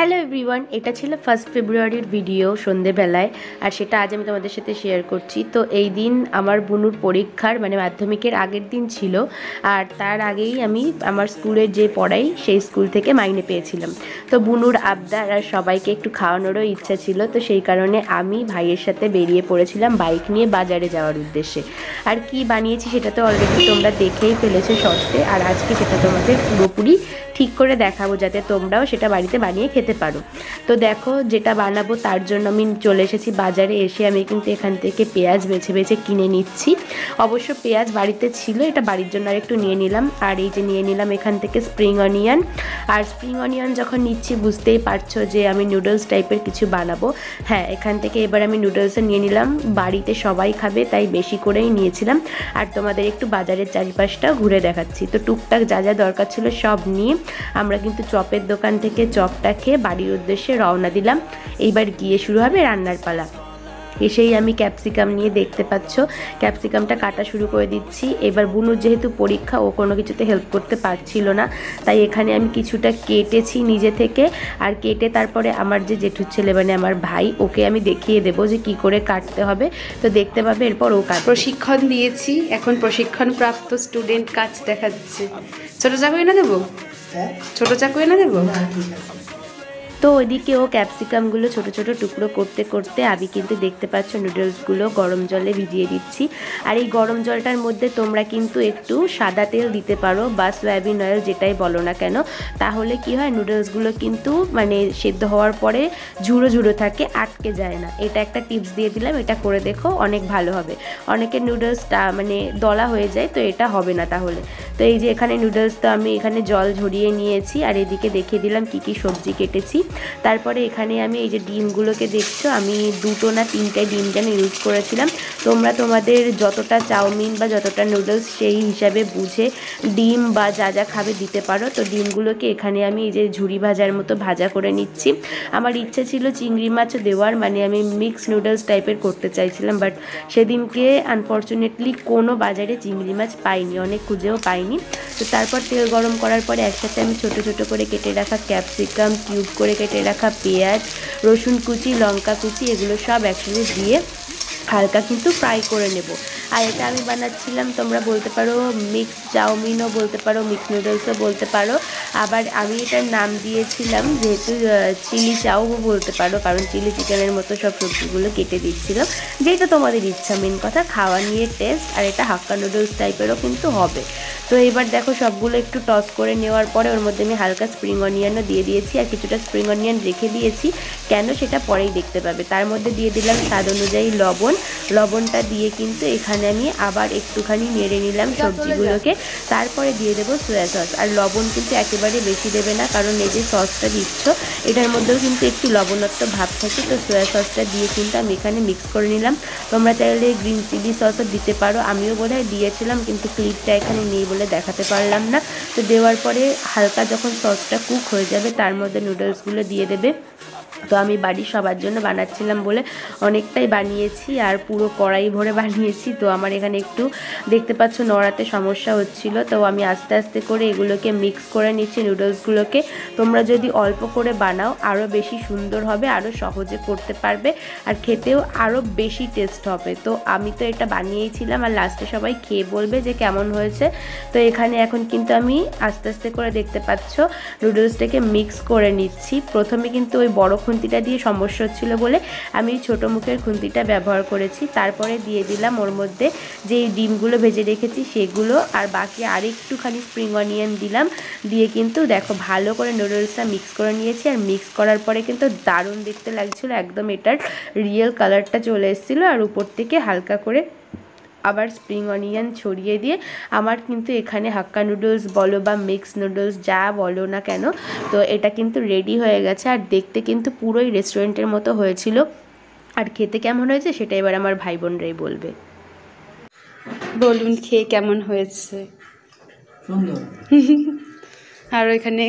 Hello everyone, এটা ছিল 1 ফেব্রুয়ারির ভিডিও সন্ধেবেলায়, আর সেটা আজ আমি তোমাদের সাথে শেয়ার করছি। তো এই দিন আমার বুনুর পরীক্ষার মানে মাধ্যমিকের আগের দিন ছিল, আর তার আগেই আমি আমার স্কুলের যে পড়াই সেই স্কুল থেকে মাইনে পেয়েছিলাম। তো বুনুর আবদার আর সবাইকে একটু খাওয়ানোরও ইচ্ছা ছিল, তো সেই কারণে আমি ভাইয়ের সাথে বেরিয়ে পড়েছিলাম বাইক নিয়ে বাজারে যাওয়ার উদ্দেশ্যে। আর কি বানিয়েছি সেটা তো অলরেডি তোমরা দেখেই ফেলেছো শর্টসে, আর আজকে সেটা তোমাদের পুরোপুরি ঠিক করে দেখাবো যাতে তোমরাও সেটা বাড়িতে বানিয়ে খেতে পারো। তো দেখো, যেটা বানাবো তার জন্য আমি চলে এসেছি বাজারে। এসে আমি কিন্তু এখান থেকে পেঁয়াজ বেছে বেছে কিনে নিচ্ছি। অবশ্য পেঁয়াজ বাড়িতে ছিল, এটা বাড়ির জন্য আর একটু নিয়ে নিলাম। আর এই যে নিয়ে নিলাম এখান থেকে স্প্রিং অনিয়ন। আর স্প্রিং অনিয়ন যখন নিচ্ছি বুঝতেই পারছো যে আমি নুডলস টাইপের কিছু বানাবো। হ্যাঁ, এখান থেকে এবার আমি নুডলসও নিয়ে নিলাম, বাড়িতে সবাই খাবে তাই বেশি করেই নিয়েছিলাম। আর তোমাদের একটু বাজারের চারিপাশটা ঘুরে দেখাচ্ছি। তো টুকটাক যা যা দরকার ছিল সব নিয়ে আমরা কিন্তু চপের দোকান থেকে চপটা খেয়ে বাড়ির উদ্দেশ্যে রওনা দিলাম। এইবার গিয়ে শুরু হবে রান্নার পালা। এসেই আমি ক্যাপসিকাম নিয়ে দেখতে পাচ্ছ ক্যাপসিকামটা কাটা শুরু করে দিচ্ছি। এবার বুনুর যেহেতু পরীক্ষা, ও কোনো কিছুতে হেল্প করতে পারছিল না, তাই এখানে আমি কিছুটা কেটেছি নিজে থেকে। আর কেটে তারপরে আমার যে জেঠুর ছেলে মানে আমার ভাই, ওকে আমি দেখিয়ে দেবো যে কি করে কাটতে হবে। তো দেখতে পাবে এরপর ও কাট প্রশিক্ষণ দিয়েছি, এখন প্রশিক্ষণপ্রাপ্ত স্টুডেন্ট কাজ দেখাচ্ছে। ছোট চাকু এনে দেবো, ছোট চাকু এনে দেবো। তো ওইদিকে ও ক্যাপসিকামগুলো ছোট ছোট টুকরো করতে করতে আমি কিন্তু দেখতে পাচ্ছ নুডলসগুলো গরম জলে ভিজিয়ে দিচ্ছি। আর এই গরম জলটার মধ্যে তোমরা কিন্তু একটু সাদা তেল দিতে পারো বা সয়াবিন অয়েল, যেটাই বলো না কেন। তাহলে কি হয়, নুডলসগুলো কিন্তু মানে সেদ্ধ হওয়ার পরে ঝুড়ো ঝুড়ো থাকে, আটকে যায় না। এটা একটা টিপস দিয়ে দিলাম, এটা করে দেখো, অনেক ভালো হবে। অনেকের নুডলসটা মানে দলা হয়ে যায়, তো এটা হবে না তাহলে। তো এই যে এখানে নুডলস, তো আমি এখানে জল ঝরিয়ে নিয়েছি। আর এদিকে দেখিয়ে দিলাম কি কি সবজি কেটেছি। তারপরে এখানে আমি এই যে ডিমগুলোকে দেখছো, আমি 2টো না 3টে ডিম যেন ইউজ করেছিলাম। তোমরা তোমাদের যতটা চাউমিন বা যতটা নুডলস সেই হিসাবে বুঝে ডিম বা যা যা খাবে দিতে পারো। তো ডিমগুলোকে এখানে আমি এই যে ঝুরি ভাজার মতো ভাজা করে নিচ্ছি। আমার ইচ্ছে ছিল চিংড়ি মাছও দেওয়ার, মানে আমি মিক্স নুডলস টাইপের করতে চাইছিলাম, বাট সেদিনকে আনফর্চুনেটলি কোনো বাজারে চিংড়ি মাছ পাইনি, অনেক খুঁজেও পাইনি। তো তারপর তেল গরম করার পরে একসাথে আমি ছোট ছোট করে কেটে রাখা ক্যাপসিকাম, কিউব করে কেটে রাখা পেঁয়াজ, রসুন কুচি, লঙ্কা কুচি, এগুলো সব একসাথে দিয়ে হালকা কিন্তু ফ্রাই করে নেব। আর এটা আমি বানাচ্ছিলাম, তোমরা বলতে পারো মিক্স চাউমিনও বলতে পারো, মিক্স নুডলসও বলতে পারো। আবার আমি এটার নাম দিয়েছিলাম যেহেতু চিলি চাউও বলতে পারো, কারণ চিলি চিকেনের মতো সব সবজিগুলো কেটে দিচ্ছিলাম। যেটা তোমাদের ইচ্ছা, মেন কথা খাওয়া নিয়ে টেস্ট। আর এটা হাক্কা নুডলস টাইপেরও কিন্তু হবে। তো এবার দেখো সবগুলো একটু টস করে নেওয়ার পরে ওর মধ্যে আমি হালকা স্প্রিং অনিয়নও দিয়ে দিয়েছি, আর কিছুটা স্প্রিং অনিয়ন রেখে দিয়েছি, কেন সেটা পরেই দেখতে পাবে। তার মধ্যে দিয়ে দিলাম স্বাদ অনুযায়ী লবণ। লবণটা দিয়ে কিন্তু এখানে আমি আবার একটুখানি নেড়ে নিলাম সবজিগুলোকে। তারপরে দিয়ে দেবো সয়া সস। আর লবণ কিন্তু একেবারে বেশি দেবে না, কারণ এই যে সসটা দিচ্ছ এটার মধ্যেও কিন্তু একটু লবণাক্ত ভাব থাকে। তো সয়া সসটা দিয়ে কিন্তু আমি এখানে মিক্স করে নিলাম। তোমরা চাইলে গ্রিন চিলি সসও দিতে পারো, আমিও বোধহয় দিয়েছিলাম কিন্তু ক্লিপটা এখানে নেই বলে দেখাতে পারলাম না। তো দেওয়ার পরে হালকা যখন সসটা কুক হয়ে যাবে তার মধ্যে নুডলসগুলো দিয়ে দেবে। তো আমি বাড়ির সবার জন্য বানাচ্ছিলাম বলে অনেকটাই বানিয়েছি, আর পুরো কড়াই ভরে বানিয়েছি। তো আমার এখানে একটু দেখতে পাচ্ছ নড়াতে সমস্যা হচ্ছিল, তো আমি আস্তে আস্তে করে এগুলোকে মিক্স করে নিচ্ছি নুডলসগুলোকে। তোমরা যদি অল্প করে বানাও আরও বেশি সুন্দর হবে, আরও সহজে করতে পারবে, আর খেতেও আরও বেশি টেস্ট হবে। তো আমি তো এটা বানিয়েছিলাম, আর লাস্টে সবাই খেয়ে বলবে যে কেমন হয়েছে। তো এখানে এখন কিন্তু আমি আস্তে আস্তে করে দেখতে পাচ্ছ নুডলসটাকে মিক্স করে নিচ্ছি। প্রথমে কিন্তু ওই বড় খুন্তিটা দিয়ে সমস্যা হচ্ছিলো বলে আমি ছোটো মুখের খুন্তিটা ব্যবহার করেছি। তারপরে দিয়ে দিলাম ওর মধ্যে যে ডিমগুলো ভেজে রেখেছি সেগুলো, আর বাকি আরেকটুখানি স্প্রিং অনিয়ন দিলাম। দিয়ে কিন্তু দেখো ভালো করে নুডলসটা মিক্স করে নিয়েছি। আর মিক্স করার পরে কিন্তু দারুণ দেখতে লাগছিলো, একদম এটার রিয়েল কালারটা চলে এসেছিলো। আর উপর থেকে হালকা করে আবার স্প্রিং অনিয়ন ছড়িয়ে দিয়ে আমার কিন্তু এখানে হাক্কা নুডলস বলো বা মিক্স নুডলস যা বলো না কেন, তো এটা কিন্তু রেডি হয়ে গেছে। আর দেখতে কিন্তু পুরোই রেস্টুরেন্টের মতো হয়েছিল, আর খেতে কেমন হয়েছে সেটা এবার আমার ভাই বোনরাই বলবে। বলুন খেয়ে কেমন হয়েছে। আর এখানে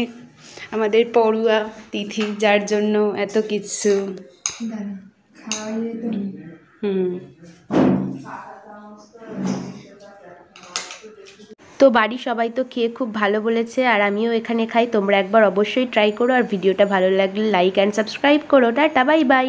আমাদের পড়ুয়া তিথি, যার জন্য এত কিছু। তো বাড়ির সবাই তো খেয়ে খুব ভালো বলেছে, আর আমিও এখানে খাই। তোমরা একবার অবশ্যই ট্রাই করো, আর ভিডিওটা ভালো লাগলে লাইক অ্যান্ড সাবস্ক্রাইব করো। Tata, bye bye.